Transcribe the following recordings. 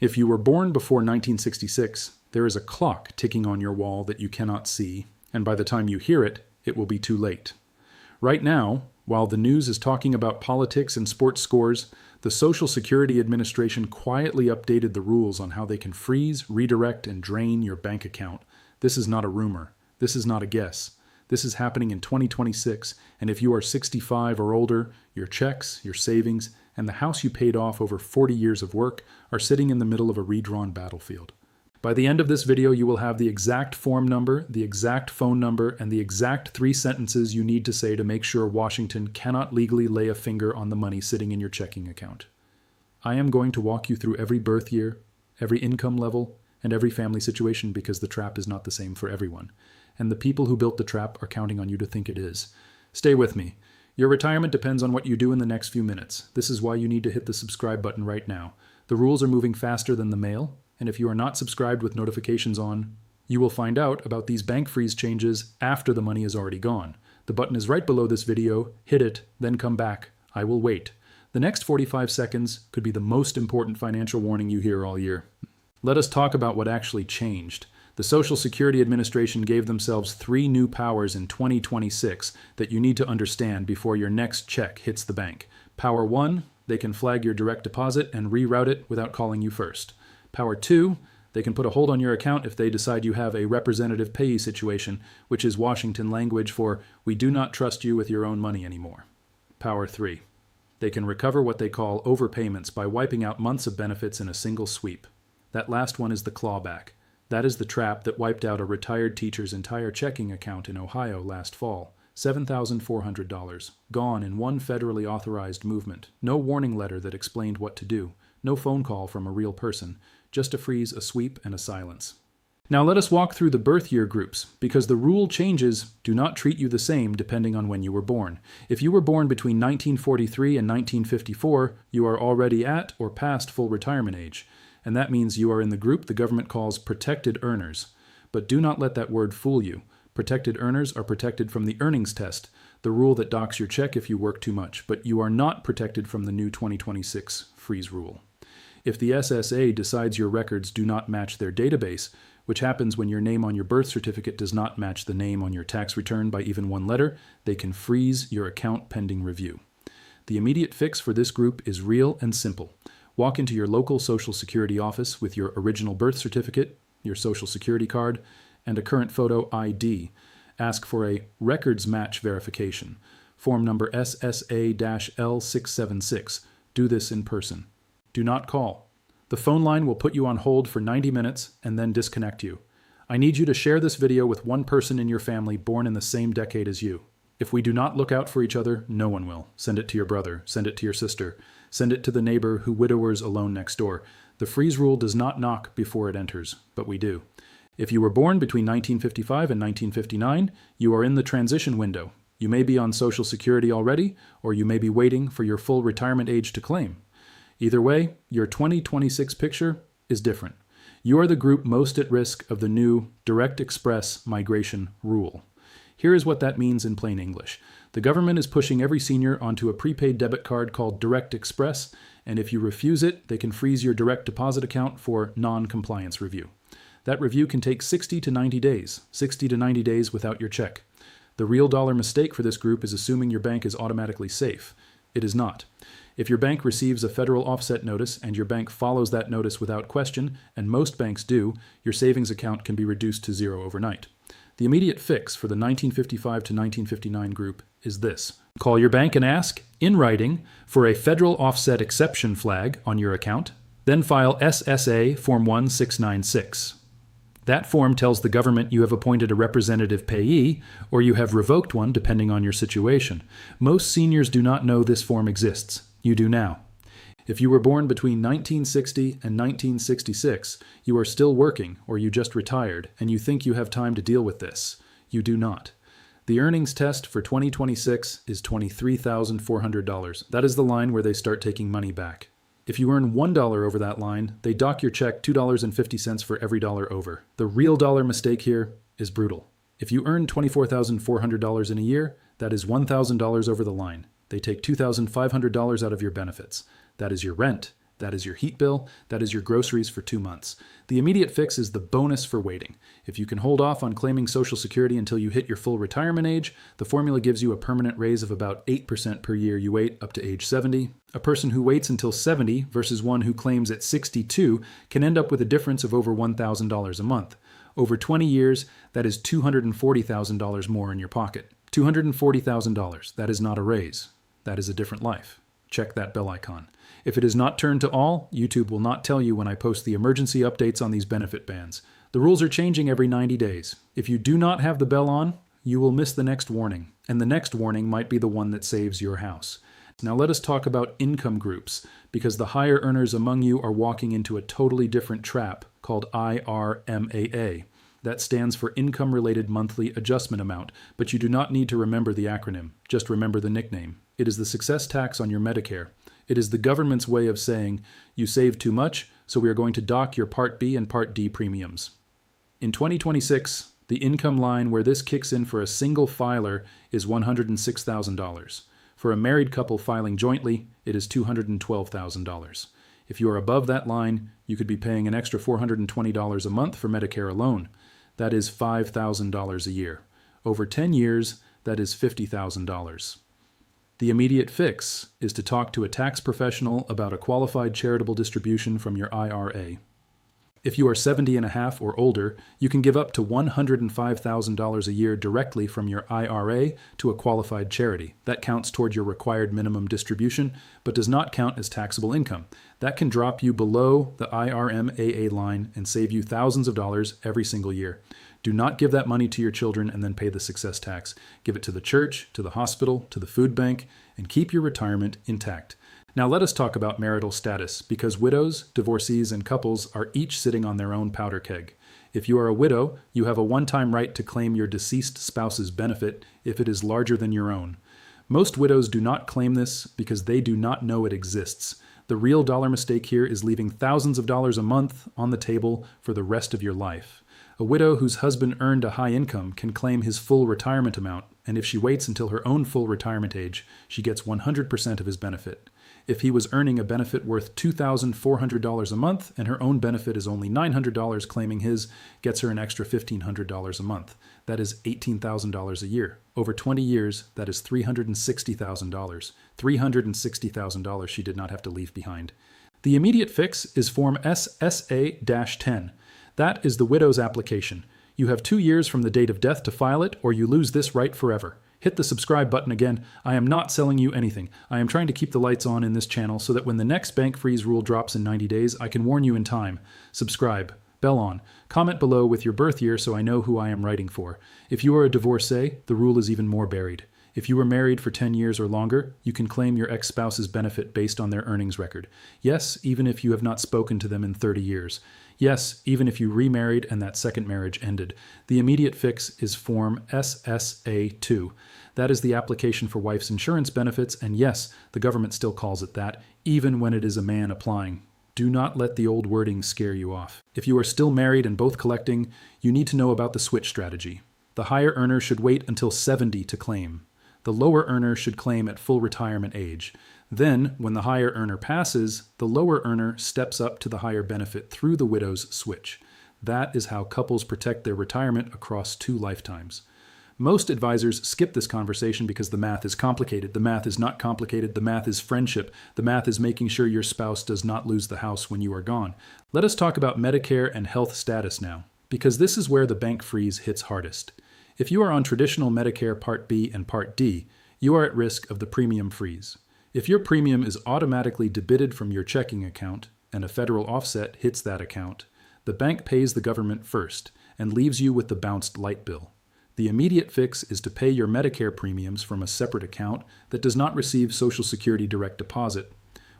If you were born before 1966, there is a clock ticking on your wall that you cannot see, and by the time you hear it, it will be too late. Right now, while the news is talking about politics and sports scores, the Social Security Administration quietly updated the rules on how they can freeze, redirect, and drain your bank account. This is not a rumor. This is not a guess. This is happening in 2026, and if you are 65 or older, your checks, your savings, and the house you paid off over 40 years of work are sitting in the middle of a redrawn battlefield. By the end of this video, you will have the exact form number, the exact phone number, and the exact 3 sentences you need to say to make sure Washington cannot legally lay a finger on the money sitting in your checking account. I am going to walk you through every birth year, every income level, and every family situation because the trap is not the same for everyone. And the people who built the trap are counting on you to think it is. Stay with me. Your retirement depends on what you do in the next few minutes. This is why you need to hit the subscribe button right now. The rules are moving faster than the mail, and if you are not subscribed with notifications on, you will find out about these bank freeze changes after the money is already gone. The button is right below this video. Hit it, then come back. I will wait. The next 45 seconds could be the most important financial warning you hear all year. Let us talk about what actually changed. The Social Security Administration gave themselves 3 new powers in 2026 that you need to understand before your next check hits the bank. Power 1, they can flag your direct deposit and reroute it without calling you first. Power 2, they can put a hold on your account if they decide you have a representative payee situation, which is Washington language for we do not trust you with your own money anymore. Power 3, they can recover what they call overpayments by wiping out months of benefits in a single sweep. That last one is the clawback. That is the trap that wiped out a retired teacher's entire checking account in Ohio last fall. $7,400, gone in one federally authorized movement. No warning letter that explained what to do. No phone call from a real person. Just a freeze, a sweep, and a silence. Now let us walk through the birth year groups, because the rule changes do not treat you the same depending on when you were born. If you were born between 1943 and 1954, you are already at or past full retirement age. And that means you are in the group the government calls protected earners. But do not let that word fool you. Protected earners are protected from the earnings test, the rule that docks your check if you work too much, but you are not protected from the new 2026 freeze rule. If the SSA decides your records do not match their database, which happens when your name on your birth certificate does not match the name on your tax return by even 1 letter, they can freeze your account pending review. The immediate fix for this group is real and simple. Walk into your local Social Security office with your original birth certificate, your Social Security card, and a current photo ID. Ask for a records match verification, form number SSA-L676. Do this in person. Do not call. The phone line will put you on hold for 90 minutes and then disconnect you. I need you to share this video with one person in your family born in the same decade as you. If we do not look out for each other, no one will. Send it to your brother. Send it to your sister. Send it to the neighbor who widowers alone next door. The freeze rule does not knock before it enters, but we do. If you were born between 1955 and 1959, you are in the transition window. You may be on Social Security already, or you may be waiting for your full retirement age to claim. Either way, your 2026 picture is different. You are the group most at risk of the new Direct Express migration rule. Here is what that means in plain English. The government is pushing every senior onto a prepaid debit card called Direct Express, and if you refuse it, they can freeze your direct deposit account for non-compliance review. That review can take 60 to 90 days, 60 to 90 days without your check. The real dollar mistake for this group is assuming your bank is automatically safe. It is not. If your bank receives a federal offset notice and your bank follows that notice without question, and most banks do, your savings account can be reduced to 0 overnight. The immediate fix for the 1955 to 1959 group is this. Call your bank and ask, in writing, for a federal offset exception flag on your account, then file SSA Form 1696. That form tells the government you have appointed a representative payee, or you have revoked one depending on your situation. Most seniors do not know this form exists. You do now. If you were born between 1960 and 1966, you are still working or you just retired and you think you have time to deal with this. You do not. The earnings test for 2026 is $23,400. That is the line where they start taking money back. If you earn $1 over that line, they dock your check $2.50 for every dollar over. The real dollar mistake here is brutal. If you earn $24,400 in a year, that is $1,000 over the line. They take $2,500 out of your benefits. That is your rent. That is your heat bill. That is your groceries for 2 months. The immediate fix is the bonus for waiting. If you can hold off on claiming Social Security until you hit your full retirement age, the formula gives you a permanent raise of about 8% per year you wait up to age 70. A person who waits until 70 versus one who claims at 62 can end up with a difference of over $1,000 a month. Over 20 years, that is $240,000 more in your pocket. $240,000. That is not a raise. That is a different life. Check that bell icon. If it is not turned to all, YouTube will not tell you when I post the emergency updates on these benefit bans. The rules are changing every 90 days. If you do not have the bell on, you will miss the next warning, and the next warning might be the one that saves your house. Now let us talk about income groups, because the higher earners among you are walking into a totally different trap called IRMAA. That stands for Income-Related Monthly Adjustment Amount, but you do not need to remember the acronym. Just remember the nickname. It is the success tax on your Medicare. It is the government's way of saying, you save too much, so we are going to dock your Part B and Part D premiums. In 2026, the income line where this kicks in for a single filer is $106,000. For a married couple filing jointly, it is $212,000. If you are above that line, you could be paying an extra $420 a month for Medicare alone. That is $5,000 a year. Over 10 years, that is $50,000. The immediate fix is to talk to a tax professional about a qualified charitable distribution from your IRA. If you are 70 and a half or older, you can give up to $105,000 a year directly from your IRA to a qualified charity. That counts toward your required minimum distribution, but does not count as taxable income. That can drop you below the IRMAA line and save you thousands of dollars every single year. Do not give that money to your children and then pay the success tax. Give it to the church, to the hospital, to the food bank, and keep your retirement intact. Now let us talk about marital status, because widows, divorcees, and couples are each sitting on their own powder keg. If you are a widow, you have a one-time right to claim your deceased spouse's benefit if it is larger than your own. Most widows do not claim this because they do not know it exists. The real dollar mistake here is leaving thousands of dollars a month on the table for the rest of your life. A widow whose husband earned a high income can claim his full retirement amount, and if she waits until her own full retirement age, she gets 100% of his benefit. If he was earning a benefit worth $2,400 a month and her own benefit is only $900, claiming his gets her an extra $1,500 a month. That is $18,000 a year. Over 20 years, that is $360,000. $360,000 she did not have to leave behind. The immediate fix is Form SSA-10. That is the widow's application. You have 2 years from the date of death to file it, or you lose this right forever. Hit the subscribe button again. I am not selling you anything. I am trying to keep the lights on in this channel so that when the next bank freeze rule drops in 90 days, I can warn you in time. Subscribe. Bell on. Comment below with your birth year so I know who I am writing for. If you are a divorcee, the rule is even more buried. If you were married for 10 years or longer, you can claim your ex-spouse's benefit based on their earnings record. Yes, even if you have not spoken to them in 30 years. Yes, even if you remarried and that second marriage ended. The immediate fix is Form SSA-2. That is the application for wife's insurance benefits, and yes, the government still calls it that, even when it is a man applying. Do not let the old wording scare you off. If you are still married and both collecting, you need to know about the switch strategy. The higher earner should wait until 70 to claim. The lower earner should claim at full retirement age. Then, when the higher earner passes, the lower earner steps up to the higher benefit through the widow's switch. That is how couples protect their retirement across 2 lifetimes. Most advisors skip this conversation because the math is complicated. The math is not complicated. The math is friendship. The math is making sure your spouse does not lose the house when you are gone. Let us talk about Medicare and health status now, because this is where the bank freeze hits hardest. If you are on traditional Medicare Part B and Part D, you are at risk of the premium freeze. If your premium is automatically debited from your checking account and a federal offset hits that account, the bank pays the government first and leaves you with the bounced light bill. The immediate fix is to pay your Medicare premiums from a separate account that does not receive Social Security direct deposit.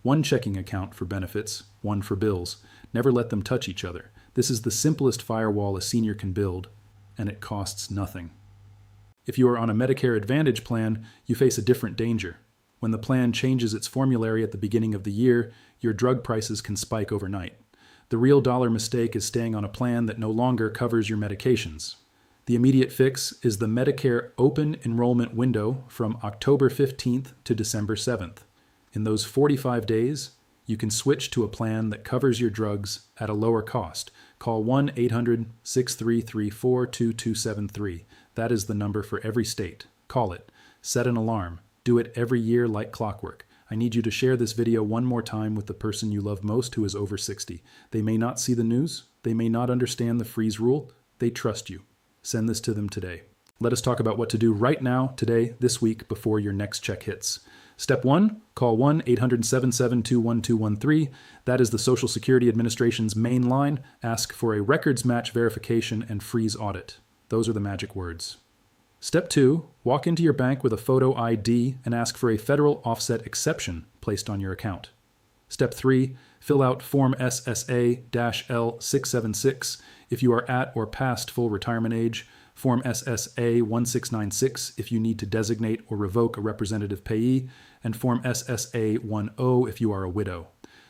One checking account for benefits, one for bills. Never let them touch each other. This is the simplest firewall a senior can build, and it costs nothing. If you are on a Medicare Advantage plan, you face a different danger. When the plan changes its formulary at the beginning of the year, your drug prices can spike overnight. The real dollar mistake is staying on a plan that no longer covers your medications. The immediate fix is the Medicare open enrollment window from October 15th to December 7th. In those 45 days, You can switch to a plan that covers your drugs at a lower cost. Call 1-800-6334-2273. That is the number for every state. Call it. Set an alarm. Do it every year like clockwork. I need you to share this video one more time with the person you love most who is over 60. They may not see the news. They may not understand the freeze rule. They trust you. Send this to them today. Let us talk about what to do right now, today, this week, before your next check hits. Step 1, call 1-800-772-1213. That is the Social Security Administration's main line. Ask for a records match verification and freeze audit. Those are the magic words. Step 2, walk into your bank with a photo ID and ask for a federal offset exception placed on your account. Step 3, fill out Form SSA-L676 if you are at or past full retirement age, Form SSA-1696 if you need to designate or revoke a representative payee, and Form SSA-10 if you are a widow.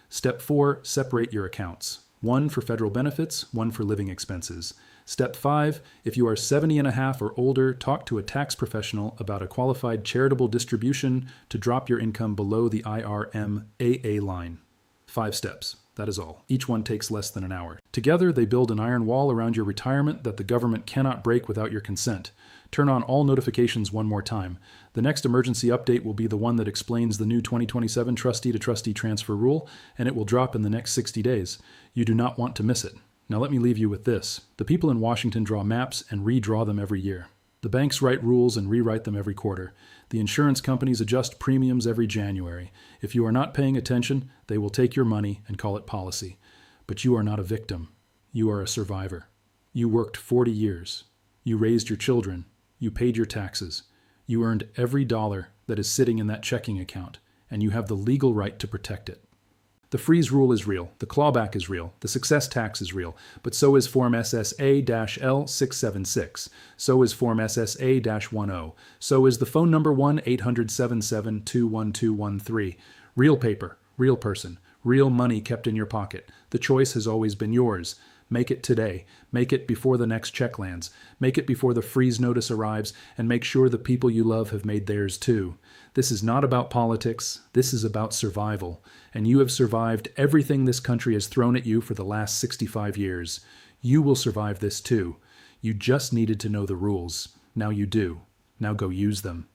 Step 4, separate your accounts. One for federal benefits, one for living expenses. Step 5, if you are 70 and a half or older, talk to a tax professional about a qualified charitable distribution to drop your income below the IRM-AA line. 5 steps. That is all. Each one takes less than an hour. Together, they build an iron wall around your retirement that the government cannot break without your consent. Turn on all notifications one more time. The next emergency update will be the one that explains the new 2027 trustee-to-trustee transfer rule, and it will drop in the next 60 days. You do not want to miss it. Now let me leave you with this. The people in Washington draw maps and redraw them every year. The banks write rules and rewrite them every quarter. The insurance companies adjust premiums every January. If you are not paying attention, they will take your money and call it policy. But you are not a victim. You are a survivor. You worked 40 years. You raised your children. You paid your taxes. You earned every dollar that is sitting in that checking account, and you have the legal right to protect it. The freeze rule is real, the clawback is real, the success tax is real, but so is Form SSA-L676, so is Form SSA-10, so is the phone number 1-800-772-1213. Real paper, real person, real money kept in your pocket. The choice has always been yours. Make it today. Make it before the next check lands. Make it before the freeze notice arrives, and make sure the people you love have made theirs too. This is not about politics. This is about survival. And you have survived everything this country has thrown at you for the last 65 years. You will survive this too. You just needed to know the rules. Now you do. Now go use them.